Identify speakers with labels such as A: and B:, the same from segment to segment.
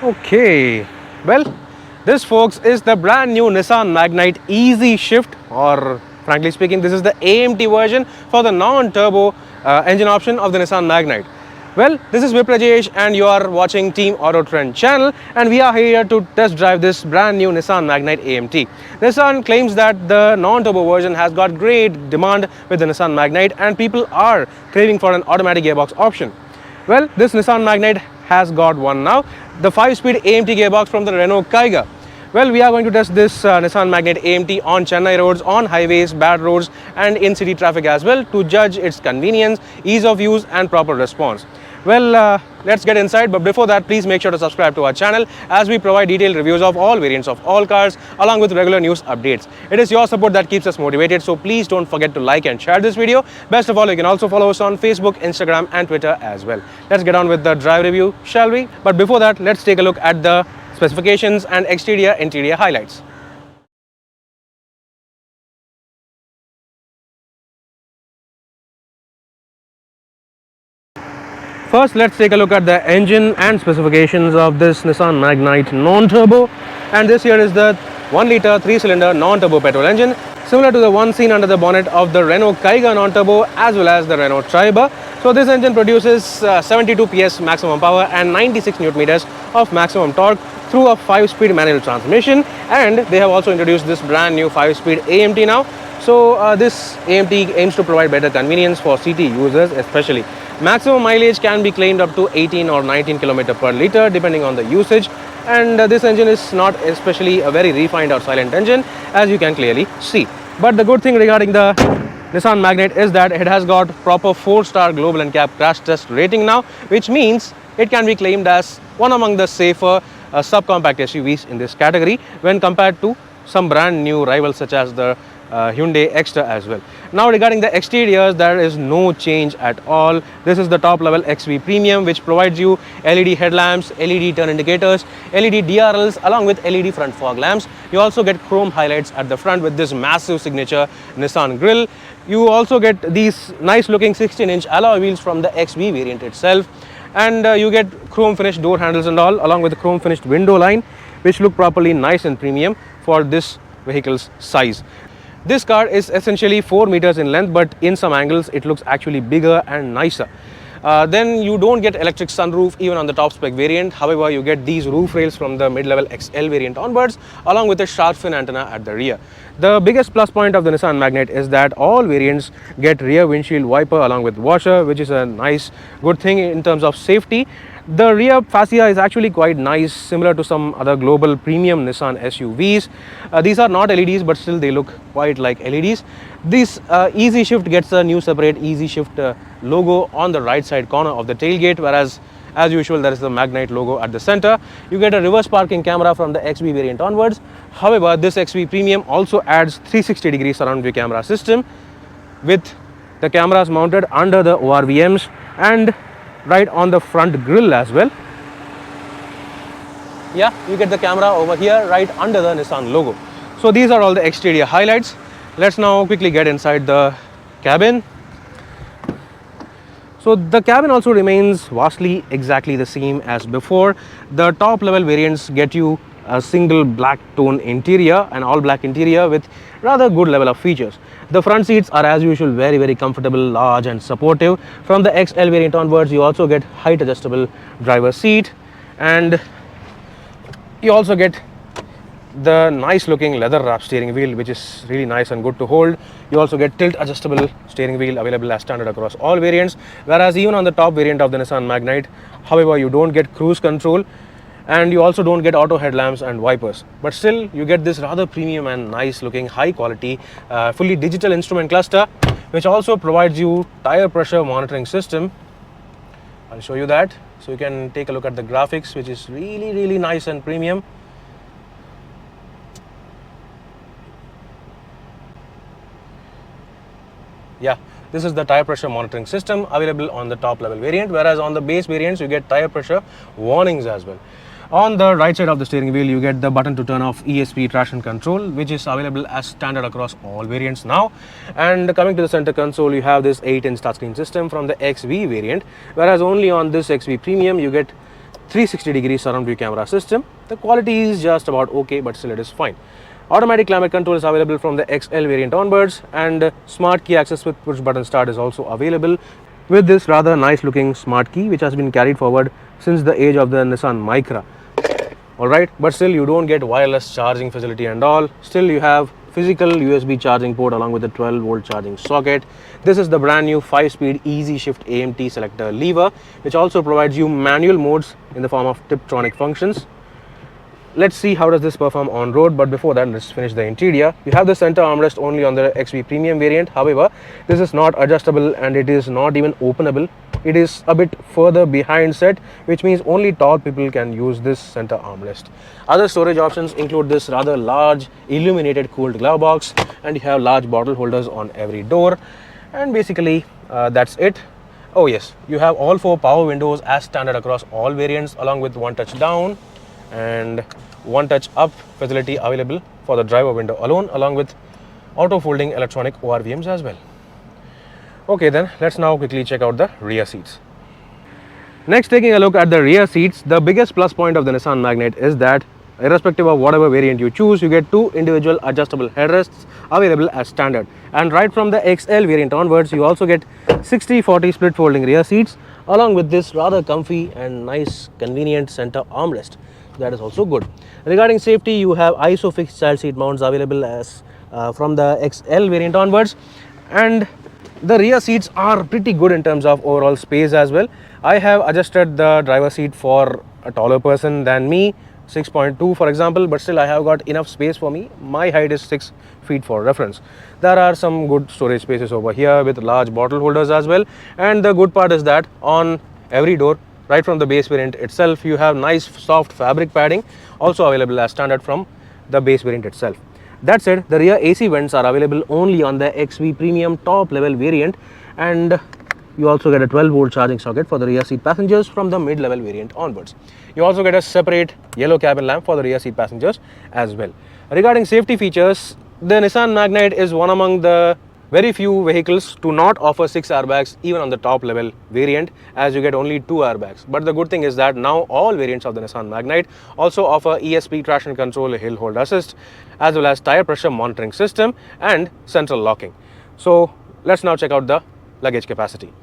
A: Okay, well, this folks is the brand new Nissan Magnite Easy Shift, or frankly speaking, this is the AMT version for the non-turbo engine option of the Nissan Magnite. Well, this is Viprajesh and you are watching Team Auto Trend channel, and we are here to test drive this brand new Nissan Magnite AMT. Nissan claims that the non-turbo version has got great demand with the Nissan Magnite and people are craving for an automatic gearbox option. Well, this Nissan Magnite has got one now, the 5-speed AMT gearbox from the Renault Kaiga. Well, we are going to test this Nissan Magnite AMT on Chennai roads, on highways, bad roads and in-city traffic as well to judge its convenience, ease of use and proper response. Well, let's get inside, but before that, please make sure to subscribe to our channel as we provide detailed reviews of all variants of all cars along with regular news updates. It is your support that keeps us motivated, so please don't forget to like and share this video. Best of all, you can also follow us on Facebook, Instagram and Twitter as well. Let's get on with the drive review, shall we? But before that, let's take a look at the specifications and exterior-interior highlights. First, let's take a look at the engine and specifications of this Nissan Magnite non-turbo. And this here is the 1-litre 3-cylinder non-turbo petrol engine, similar to the one seen under the bonnet of the Renault Kaiga non-turbo as well as the Renault Triber. So this engine produces 72 PS maximum power and 96 Nm of maximum torque through a 5-speed manual transmission. And they have also introduced this brand new 5-speed AMT now. So this AMT aims to provide better convenience for city users especially. Maximum mileage can be claimed up to 18 or 19 km per litre depending on the usage, and this engine is not especially a very refined or silent engine as you can clearly see. But the good thing regarding the Nissan Magnite is that it has got proper 4-star global NCAP crash test rating now, which means it can be claimed as one among the safer subcompact SUVs in this category when compared to some brand new rivals such as the Hyundai Extra as well. Now regarding the exteriors, there is no change at all. This is the top level XV Premium, which provides you LED headlamps, LED turn indicators, LED DRLs along with LED front fog lamps. You also get chrome highlights at the front with this massive signature Nissan grille. You also get these nice looking 16-inch alloy wheels from the XV variant itself, and you get chrome finished door handles and all along with the chrome finished window line, which look properly nice and premium for this vehicle's size. This car is essentially 4 meters in length, but in some angles it looks actually bigger and nicer. Then you don't get electric sunroof even on the top spec variant. However, you get these roof rails from the mid-level XL variant onwards along with a shark fin antenna at the rear. The biggest plus point of the Nissan Magnite is that all variants get rear windshield wiper along with washer, which is a nice good thing in terms of safety. The rear fascia is actually quite nice, similar to some other global premium Nissan SUVs. These are not LEDs, but still they look quite like LEDs. This Easy Shift gets a new separate Easy Shift logo on the right side corner of the tailgate, whereas as usual there is the Magnite logo at the center. You get a reverse parking camera from the XV variant onwards. However, this XV Premium also adds 360-degree surround view camera system with the cameras mounted under the ORVMs and right on the front grille as well. Yeah, you get the camera over here right under the Nissan logo. So these are all the exterior highlights. Let's now quickly get inside the cabin. So the cabin also remains vastly exactly the same as before. The top level variants get you a single black tone interior, an all black interior with rather good level of features. The front seats are as usual very comfortable, large and supportive. From the XL variant onwards, you also get height adjustable driver's seat, and you also get the nice looking leather wrap steering wheel, which is really nice and good to hold. You also get tilt adjustable steering wheel available as standard across all variants, whereas even on the top variant of the Nissan Magnite, however, you don't get cruise control and you also don't get auto headlamps and wipers, but still you get this rather premium and nice looking high quality fully digital instrument cluster, which also provides you tire pressure monitoring system. I'll show you that so you can take a look at the graphics, which is really nice and premium. Yeah, this is the tire pressure monitoring system available on the top level variant, whereas on the base variants you get tire pressure warnings as well. On the right side of the steering wheel, you get the button to turn off ESP traction control, which is available as standard across all variants now. And coming to the center console, you have this 8-inch touchscreen system from the XV variant, whereas only on this XV Premium you get 360-degree surround view camera system. The quality is just about okay, but still it is fine. Automatic climate control is available from the XL variant onwards, and smart key access with push button start is also available with this rather nice looking smart key, which has been carried forward since the age of the Nissan Micra. Alright, but still you don't get wireless charging facility and all. Still you have physical USB charging port along with the 12-volt charging socket. This is the brand new 5-speed easy shift AMT selector lever, which also provides you manual modes in the form of Tiptronic functions. Let's see how does this perform on road, but before that let's finish the interior. You have the center armrest only on the XV Premium variant. However, this is not adjustable and it is not even openable. It is a bit further behind set, which means only tall people can use this center armrest. Other storage options include this rather large illuminated cooled glove box, and you have large bottle holders on every door, and basically that's it. Oh yes, you have all 4 power windows as standard across all variants, along with one touch down and one touch up facility available for the driver window alone, along with auto folding electronic ORVMs as well. Okay, then let's now quickly check out the rear seats. Next, taking a look at the rear seats, the biggest plus point of the Nissan Magnite is that irrespective of whatever variant you choose, you get 2 individual adjustable headrests available as standard. And right from the XL variant onwards, you also get 60-40 split folding rear seats, along with this rather comfy and nice convenient center armrest. That is also good. Regarding safety, you have ISOFIX child seat mounts available as from the XL variant onwards, and the rear seats are pretty good in terms of overall space as well. I have adjusted the driver seat for a taller person than me, 6.2 for example, but still I have got enough space for me. My height is 6 feet for reference. There are some good storage spaces over here with large bottle holders as well, and the good part is that on every door, right from the base variant itself, you have nice soft fabric padding also available as standard from the base variant itself. That said, the rear AC vents are available only on the XV Premium top level variant, and you also get a 12-volt charging socket for the rear seat passengers from the mid-level variant onwards. You also get a separate yellow cabin lamp for the rear seat passengers as well. Regarding safety features, the Nissan Magnite is one among the very few vehicles to not offer 6 airbags even on the top level variant, as you get only 2 airbags. But the good thing is that now all variants of the Nissan Magnite also offer ESP traction control, hill hold assist, as well as tire pressure monitoring system and central locking. So let's now check out the luggage capacity.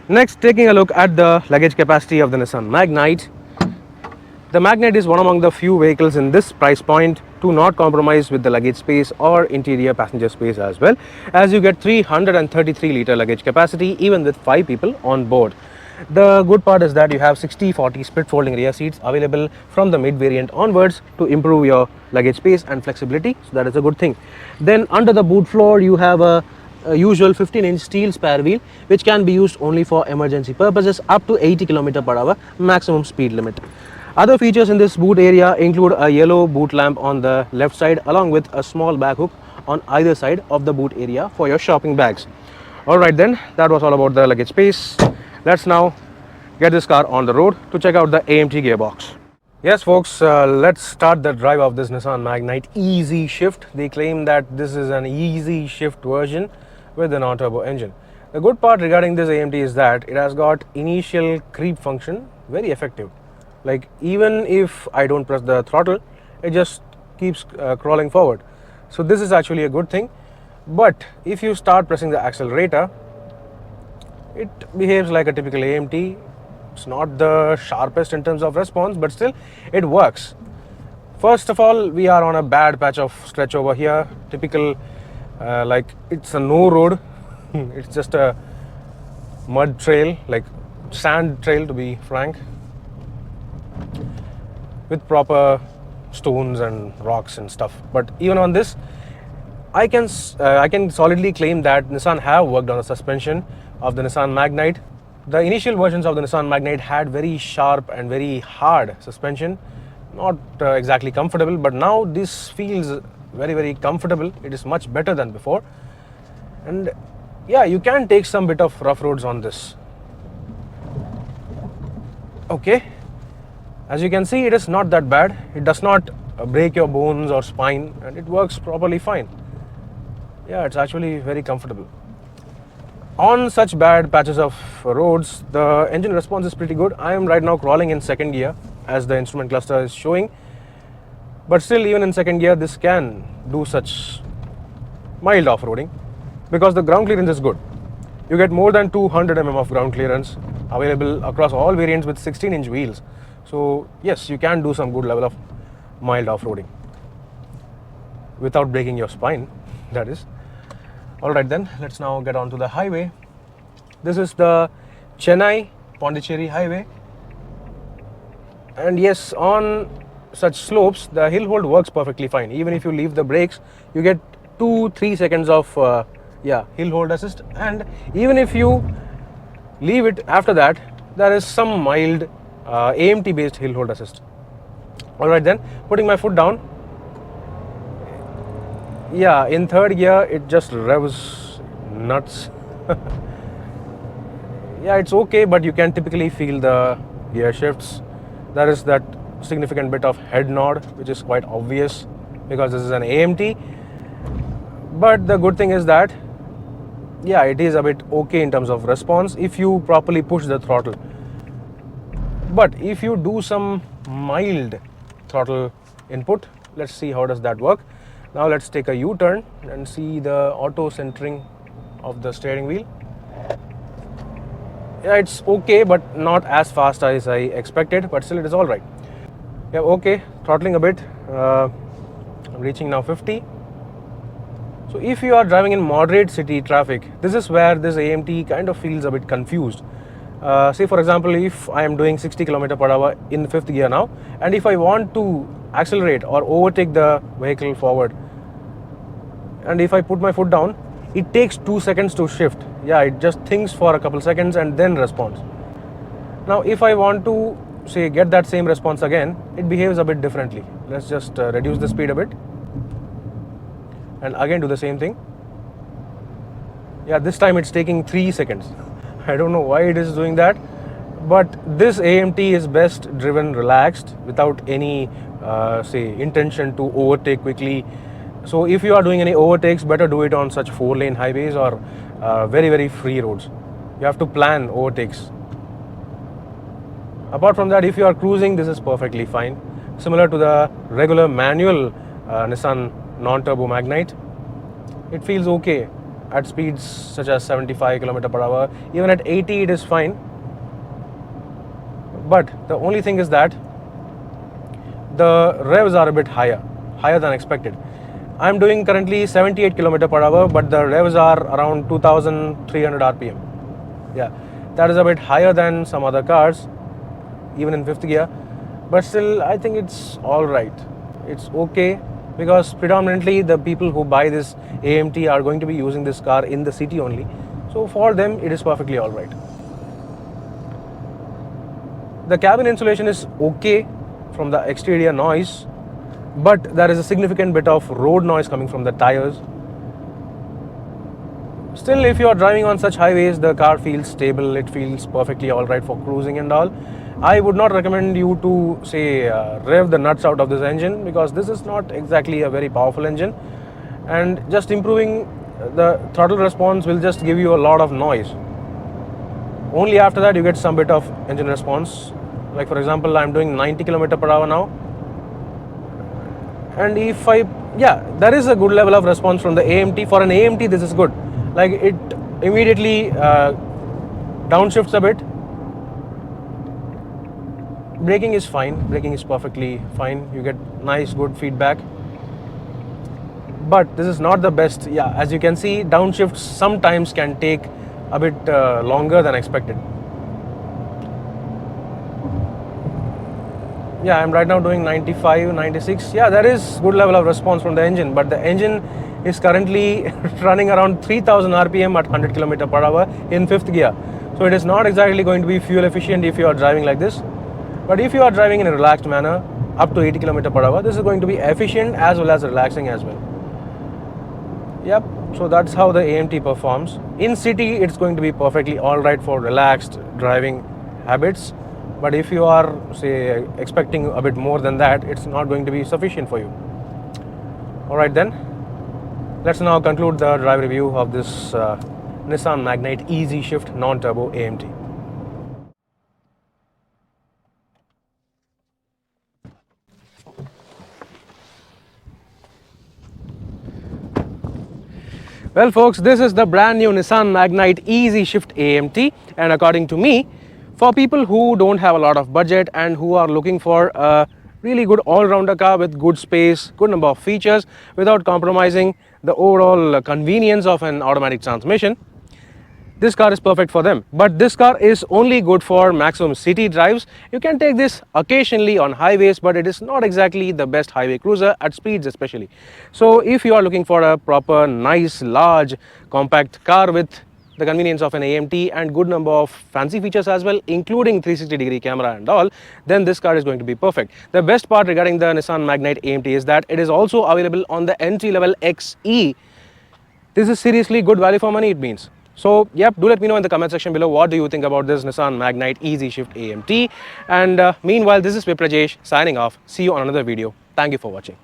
A: Next, taking a look at the luggage capacity of the Nissan Magnite. The Magnite is one among the few vehicles in this price point to not compromise with the luggage space or interior passenger space as well, as you get 333-litre luggage capacity even with 5 people on board. The good part is that you have 60-40 split folding rear seats available from the mid variant onwards to improve your luggage space and flexibility, so that is a good thing. Then under the boot floor, you have a usual 15-inch steel spare wheel, which can be used only for emergency purposes up to 80 km/h maximum speed limit. Other features in this boot area include a yellow boot lamp on the left side, along with a small bag hook on either side of the boot area for your shopping bags. Alright then, that was all about the luggage space. Let's now get this car on the road to check out the AMT gearbox. Yes folks, let's start the drive of this Nissan Magnite Easy Shift. They claim that this is an easy shift version with a non-turbo engine. The good part regarding this AMT is that it has got initial creep function, very effective. Like even if I don't press the throttle, it just keeps crawling forward. So this is actually a good thing. But if you start pressing the accelerator, it behaves like a typical AMT. It's not the sharpest in terms of response, but still it works. First of all, we are on a bad patch of stretch over here. Typical, like it's a no road. It's just a mud trail, like sand trail to be frank, with proper stones and rocks and stuff. But even on this, I can solidly claim that Nissan have worked on the suspension of the Nissan Magnite. The initial versions of the Nissan Magnite had very sharp and very hard suspension, not exactly comfortable, but now this feels very comfortable. It is much better than before, and yeah, you can take some bit of rough roads on this. Okay, as you can see, it is not that bad. It does not break your bones or spine, and it works properly fine. Yeah, it's actually very comfortable. On such bad patches of roads, the engine response is pretty good. I am right now crawling in second gear as the instrument cluster is showing, but still even in second gear this can do such mild off-roading because the ground clearance is good. You get more than 200 mm of ground clearance available across all variants with 16-inch wheels. So yes, you can do some good level of mild off-roading without breaking your spine, that is. Alright then, let's now get on to the highway. This is the Chennai Pondicherry highway, and yes, on such slopes the hill hold works perfectly fine. Even if you leave the brakes, you get 2-3 seconds of hill hold assist, and even if you leave it after that, there is some mild AMT based hill hold assist. Alright then, putting my foot down, yeah, in third gear it just revs nuts. Yeah, it's okay, but you can typically feel the gear shifts. There is that significant bit of head nod, which is quite obvious because this is an AMT. But the good thing is that, yeah, it is a bit okay in terms of response if you properly push the throttle. But if you do some mild throttle input, let's see how does that work. Now let's take a U-turn and see the auto centering of the steering wheel. Yeah, it's okay, but not as fast as I expected, but still it is alright. Yeah, okay, throttling a bit. I'm reaching now 50. So if you are driving in moderate city traffic, this is where this AMT kind of feels a bit confused. Say for example, if I am doing 60 km/h in fifth gear now, and if I want to accelerate or overtake the vehicle forward, and if I put my foot down, it takes 2 seconds to shift. Yeah, it just thinks for a couple seconds and then responds. Now if I want to say get that same response again, it behaves a bit differently. Let's just reduce the speed a bit and again do the same thing. Yeah, this time it's taking 3 seconds. I don't know why it is doing that, but this AMT is best driven relaxed without any say intention to overtake quickly. So if you are doing any overtakes, better do it on such 4-lane highways or very free roads. You have to plan overtakes. Apart from that, if you are cruising, this is perfectly fine. Similar to the regular manual Nissan non-turbo Magnite, it feels okay at speeds such as 75 km/h. Even at 80 it is fine. But the only thing is that the revs are a bit higher than expected. I am doing currently 78 km/h, but the revs are around 2300 RPM. Yeah, that is a bit higher than some other cars, even in fifth gear. But still, I think it's alright. It's okay because predominantly the people who buy this AMT are going to be using this car in the city only. So for them, it is perfectly alright. The cabin insulation is okay from the exterior noise, but there is a significant bit of road noise coming from the tires. Still, if you are driving on such highways, the car feels stable, it feels perfectly alright for cruising and all. I would not recommend you to say rev the nuts out of this engine because this is not exactly a very powerful engine, and just improving the throttle response will just give you a lot of noise. Only after that you get some bit of engine response. Like for example, I'm doing 90 km/h now, and if there is a good level of response from the AMT. For an AMT, this is good. Like it immediately downshifts a bit. Braking is fine. Braking is perfectly fine. You get nice, good feedback. But this is not the best. Yeah, as you can see, downshifts sometimes can take a bit longer than expected. Yeah, I'm right now doing 95, 96. Yeah, there is good level of response from the engine, but the engine is currently running around 3000 RPM at 100 km/h in fifth gear. So it is not exactly going to be fuel efficient if you are driving like this. But if you are driving in a relaxed manner up to 80 km/h, this is going to be efficient as well as relaxing as well. Yep, so that's how the AMT performs. In city, it's going to be perfectly alright for relaxed driving habits. But if you are, say, expecting a bit more than that, it's not going to be sufficient for you. Alright then, let's now conclude the drive review of this Nissan Magnite Easy Shift non-turbo AMT. Well folks, this is the brand new Nissan Magnite Easy Shift AMT, and according to me, for people who don't have a lot of budget and who are looking for a really good all-rounder car with good space, good number of features without compromising the overall convenience of an automatic transmission, this car is perfect for them. But this car is only good for maximum city drives. You can take this occasionally on highways, but it is not exactly the best highway cruiser at speeds especially. So if you are looking for a proper, nice, large, compact car with the convenience of an AMT and good number of fancy features as well, including 360-degree camera and all, then this car is going to be perfect. The best part regarding the Nissan Magnite AMT is that it is also available on the entry-level XE. This is seriously good value for money, it means. So, yep, do let me know in the comment section below what do you think about this Nissan Magnite Easy Shift AMT. And meanwhile, this is Viprajesh signing off. See you on another video. Thank you for watching.